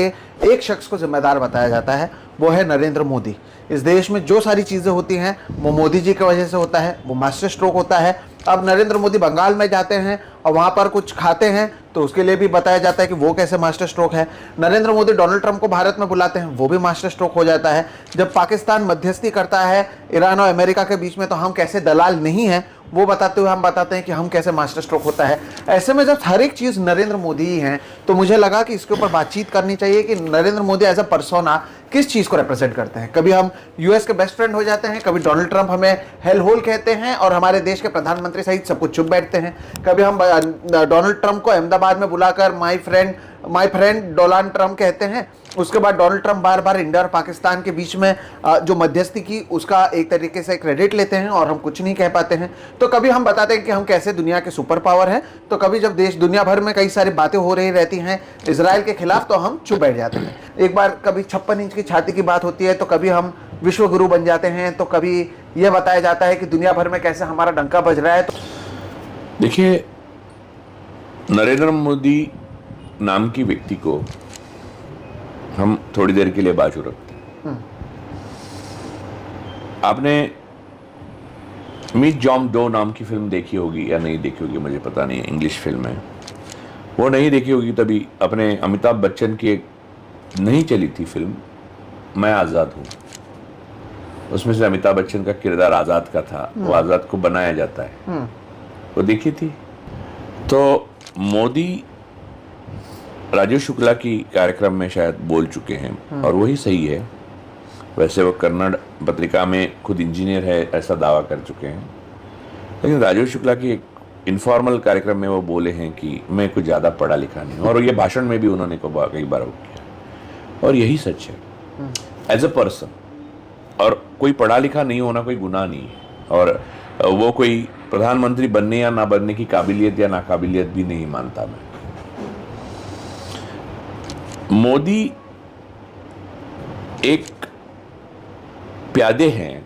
एक शख्स को जिम्मेदार बताया जाता है, वो है नरेंद्र मोदी। इस देश में जो सारी चीज़ें होती हैं वो मोदी जी की वजह से होता है, वो मास्टर स्ट्रोक होता है। अब नरेंद्र मोदी बंगाल में जाते हैं और वहाँ पर कुछ खाते हैं तो उसके लिए भी बताया जाता है कि वो कैसे मास्टर स्ट्रोक है। नरेंद्र मोदी डोनाल्ड ट्रंप को भारत में बुलाते हैं, वो भी मास्टर स्ट्रोक हो जाता है। जब पाकिस्तान मध्यस्थी करता है ईरान और अमेरिका के बीच में, तो हम कैसे दलाल नहीं हैं वो बताते हुए हम बताते हैं कि हम कैसे मास्टर स्ट्रोक होता है। ऐसे में जब हर एक चीज़ नरेंद्र मोदी ही हैं, तो मुझे लगा कि इसके ऊपर बातचीत करनी चाहिए कि Narendra Modi as a persona किस चीज़ को रिप्रेजेंट करते हैं। कभी हम यूएस के बेस्ट फ्रेंड हो जाते हैं, कभी डोनाल्ड ट्रंप हमें हेल होल कहते हैं और हमारे देश के प्रधानमंत्री सहित सब कुछ चुप बैठते हैं। कभी हम डोनाल्ड ट्रंप को अहमदाबाद में बुलाकर माय फ्रेंड डोनाल्ड ट्रंप कहते हैं। उसके बाद डोनाल्ड ट्रंप बार बार इंडिया और पाकिस्तान के बीच में जो मध्यस्थी की उसका एक तरीके से क्रेडिट लेते हैं और हम कुछ नहीं कह पाते हैं। तो कभी हम बताते हैं कि हम कैसे दुनिया के सुपर पावर हैं, तो कभी जब देश दुनिया भर में कई सारी बातें हो रही रहती हैं इजराइल के खिलाफ, तो हम चुप बैठ जाते हैं। एक बार कभी 56 इंच की छाती की बात होती है तो कभी हम विश्व गुरु बन जाते हैं, तो कभी यह बताया जाता है कि दुनिया भर में कैसे हमारा डंका बज रहा है। तो देखिए, नरेंद्र मोदी नाम की व्यक्ति को हम थोड़ी देर के लिए बाजू रखते हैं। आपने मीट जॉम डो नाम की फिल्म देखी होगी या नहीं देखी होगी, मुझे पता नहीं, इंग्लिश फिल्म है। वो नहीं देखी होगी तभी अपने अमिताभ बच्चन की एक नहीं चली थी फिल्म मैं आज़ाद हूँ, उसमें से अमिताभ बच्चन का किरदार आज़ाद का था, वो आज़ाद को बनाया जाता है, वो देखी थी। तो मोदी राजीव शुक्ला की कार्यक्रम में शायद बोल चुके हैं और वही सही है। वैसे वो कन्नड़ पत्रिका में खुद इंजीनियर है ऐसा दावा कर चुके हैं, लेकिन राजीव शुक्ला की एक इनफॉर्मल कार्यक्रम में वो बोले हैं कि मैं कुछ ज़्यादा पढ़ा लिखा नहीं हूँ, और ये भाषण में भी उन्होंने कई बार वो किया, और यही सच है एज अ पर्सन। और कोई पढ़ा लिखा नहीं होना कोई गुनाह नहीं है, और वो कोई प्रधानमंत्री बनने या ना बनने की काबिलियत या नाकाबिलियत भी नहीं मानता मैं। मोदी एक प्यादे हैं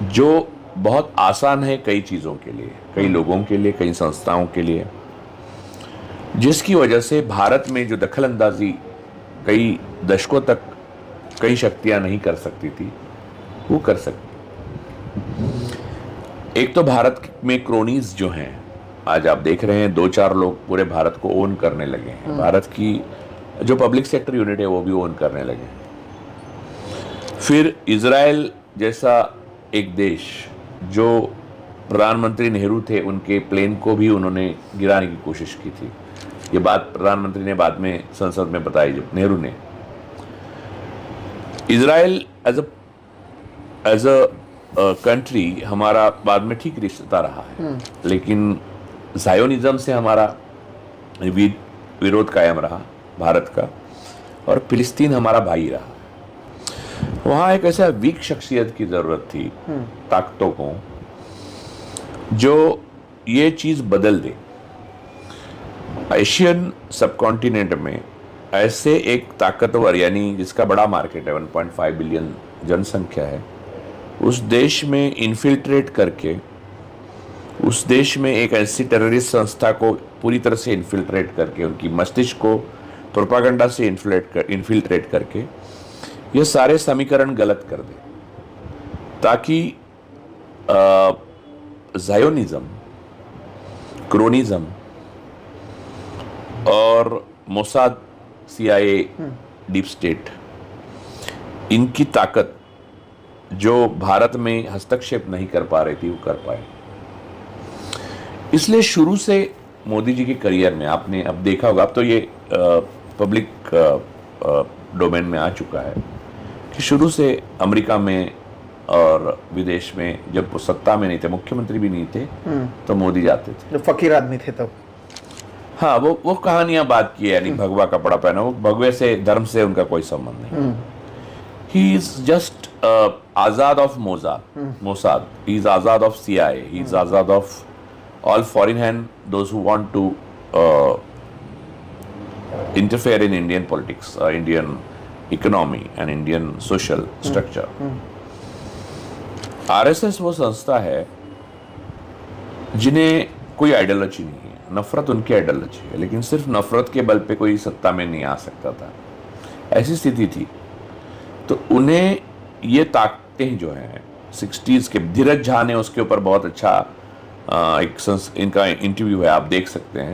जो बहुत आसान है कई चीज़ों के लिए, कई लोगों के लिए, कई संस्थाओं के लिए, जिसकी वजह से भारत में जो दखल अंदाजी कई दशकों तक कई शक्तियां नहीं कर सकती थी वो कर सकती। एक तो भारत में क्रोनीज जो हैं, आज आप देख रहे हैं 2-4 लोग पूरे भारत को ओन करने लगे हैं। भारत की जो पब्लिक सेक्टर यूनिट है वो भी ओन करने लगे। फिर इजराइल जैसा एक देश, जो प्रधानमंत्री नेहरू थे उनके प्लेन को भी उन्होंने गिराने की कोशिश की थी। ये बात प्रधानमंत्री ने बाद में संसद में बताई जब नेहरू ने। इजराइल एज अ कंट्री हमारा बाद में ठीक रिश्ता रहा है, लेकिन ज़ायोनिज्म से हमारा विरोध कायम रहा भारत का, और फिलिस्तीन हमारा भाई रहा। वहाँ एक ऐसा वीक शख्सियत की ज़रूरत थी, ताकतों को, जो ये चीज़ बदल दे। एशियन सबकॉन्टिनेंट में ऐसे एक ताकतवर, यानी जिसका बड़ा मार्केट है, 1.5 बिलियन जनसंख्या है, उस देश में इन्फिल्ट्रेट करके, उस देश में एक ऐसी टेररिस्ट संस्था को पूरी तरह से इन्फिल्ट्रेट करके, उनकी मस्तिष्क को प्रोपागेंडा से इन्फिल्ट्रेट करके ये सारे समीकरण गलत कर दे, ताकि ज़ायोनिज्म, क्रोनिज्म और मोसाद, CIA, डीप स्टेट, इनकी ताकत जो भारत में हस्तक्षेप नहीं कर पा रही थी वो कर पाए। इसलिए शुरू से मोदी जी के करियर में आपने अब देखा होगा, अब तो ये पब्लिक डोमेन में आ चुका है कि शुरू से अमेरिका में और विदेश में जब वो सत्ता में नहीं थे, मुख्यमंत्री भी नहीं थे, तो मोदी जाते थे। जो फकीर आदमी थे तब, हाँ, वो कहानियां बात की है, यानी भगवा कपड़ा पहना, वो भगवे से, धर्म से उनका कोई संबंध नहीं। He is just Azad of Mossad, he is Azad of CIA, he is Azad of all foreign hand, those who want to interfere in Indian politics, Indian economy and Indian social structure. RSS वो संस्था है जिन्हें कोई ideology नहीं है, नफरत उनके ideology है, लेकिन सिर्फ नफरत के बल पे कोई सत्ता में नहीं आ सकता था, ऐसी स्थिति थी। तो उन्हें ये ताकतें जो हैं 60s के, धीरज झा ने उसके ऊपर बहुत अच्छा इनका इंटरव्यू है, आप देख सकते हैं।